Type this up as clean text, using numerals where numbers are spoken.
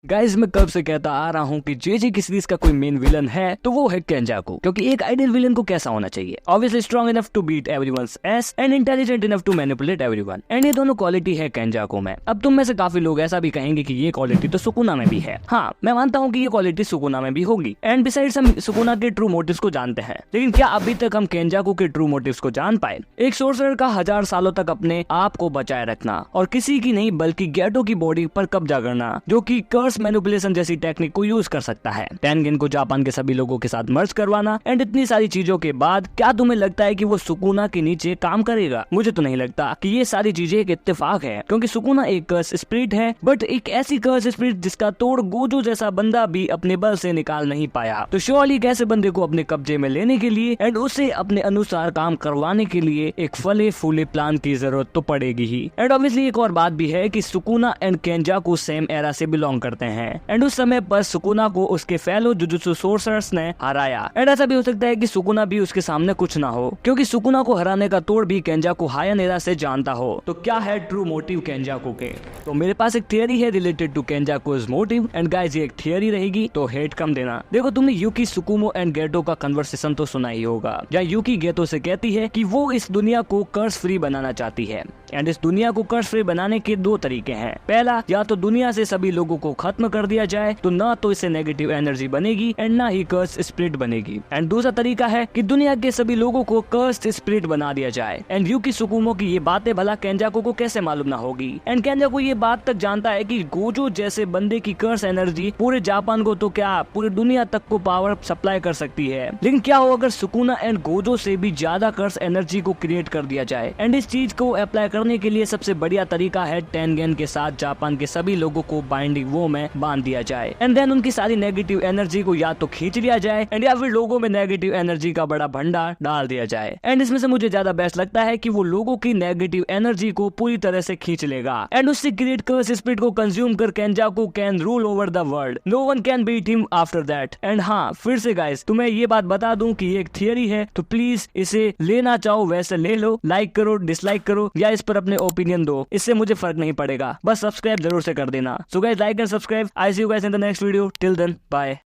Guys मैं कब से कहता आ रहा हूँ कि जे की सीरीज का कोई मेन विलन है तो वो है केंजाकू, क्योंकि एक आइडियल विलन को कैसा होना चाहिए? Obviously strong enough to beat everyone's ass and intelligent enough to manipulate everyone, and ये दोनों क्वालिटी है केंजाकू में। अब तुम में से काफी लोग ऐसा भी कहेंगे कि ये क्वालिटी तो सुकुना में भी है। हाँ, मैं मानता हूँ कि ये क्वालिटी सुकुना में भी होगी, एंड बिसाइड्स हम सुकुना के ट्रू मोटिव्स को जानते हैं, लेकिन क्या अभी तक हम केंजाकू के ट्रू मोटिव्स को जान पाए? एक सोर्सरर का 1000 सालों तक अपने आप को बचाए रखना और किसी की नहीं बल्कि गेटो की बॉडी पर कब्जा करना, जो कि कर्स मैनिपुलेशन जैसी टेक्निक को यूज कर सकता है। टेनगेन को जापान के सभी लोगों के साथ मर्ज करवाना, एंड इतनी सारी चीजों के बाद क्या तुम्हें लगता है कि वो सुकुना के नीचे काम करेगा? मुझे तो नहीं लगता कि ये सारी चीजें एक इत्तेफाक है, क्योंकि सुकुना एक कर्स स्पिरिट है, बट एक ऐसी कर्स स्पिरिट जिसका तोड़ गोजो जैसा बंदा भी अपने बल से निकाल नहीं पाया। तो श्योरली एक ऐसे बंदे को अपने कब्जे में लेने के लिए एंड उसे अपने अनुसार काम करवाने के लिए एक फले फूले प्लान की जरूरत तो पड़ेगी ही। एंड ऑब्वियसली एक और बात भी है कि सुकुना एंड केंजाकू सेम एरा से बिलोंग करते हैं, एंड उस समय पर सुकुना को उसके फेलो जुजुत्सु सोर्सरर्स ने हराया। एंड ऐसा भी हो सकता है कि सुकुना भी उसके सामने कुछ ना हो, क्योंकि सुकुना को हराने का तोड़ भी केंजाकू हायन एरा से जानता हो। तो क्या है ट्रू मोटिव केंजाकू के? तो मेरे पास एक थियरी है related to Kenjaku's motive, and guys ये एक थियरी रहेगी तो हेट कम देना। देखो, तुमने यूकी सुकुमो एंड गेटो का कन्वर्सेशन तो सुना ही होगा, जहाँ यूकी गेटो से कहती है कि वो इस दुनिया को कर्स फ्री बनाना चाहती है, एंड इस दुनिया को कर्स फ्री बनाने के दो तरीके हैं। पहला, या तो दुनिया से सभी लोगों को खत्म कर दिया जाए, तो ना तो इससे नेगेटिव एनर्जी बनेगी एंड ना ही कर्स स्पिरिट बनेगी। एंड दूसरा तरीका है कि दुनिया के सभी लोगों को कर्स स्पिरिट बना दिया जाए। एंड यूकी सुकुमो की ये बातें भला केंजाकू को कैसे मालूम ना होगी? एंड केंजाकू ये बात तक जानता है कि गोजो जैसे बंदे की कर्स एनर्जी पूरे जापान को तो क्या पूरी दुनिया तक को पावर सप्लाई कर सकती है। लेकिन क्या हो अगर सुकुना एंड गोजो से भी ज्यादा कर्स एनर्जी को क्रिएट कर दिया जाए? एंड इस चीज को अप्लाई करने के लिए सबसे बढ़िया तरीका है टेनगेन के साथ जापान के सभी लोगों को बाइंडिंग वो में बांध दिया जाए, एंड देन उनकी सारी नेगेटिव एनर्जी को या तो खींच लिया जाए एंड या फिर लोगों में नेगेटिव एनर्जी का बड़ा भंडार डाल दिया जाए। एंड इसमें से मुझे ज्यादा बेस्ट लगता है कि वो लोगों की नेगेटिव एनर्जी को पूरी तरह से खींच लेगा एंड उससे क्रिएट कर्स स्पिरिट को कंज्यूम कर Kenjaku can rule over the world. No one can beat him after that. And हाँ, फिर से गाइस तुम्हें ये बात बता दूं कि ये एक थियरी है, तो प्लीज इसे लेना चाहो वैसे ले लो, लाइक करो, डिसलाइक करो या इस पर अपने ओपिनियन दो, इससे मुझे फर्क नहीं पड़ेगा, बस सब्सक्राइब जरूर से कर देना। So guys, like and subscribe. I see you guys in the next video. Till then, bye.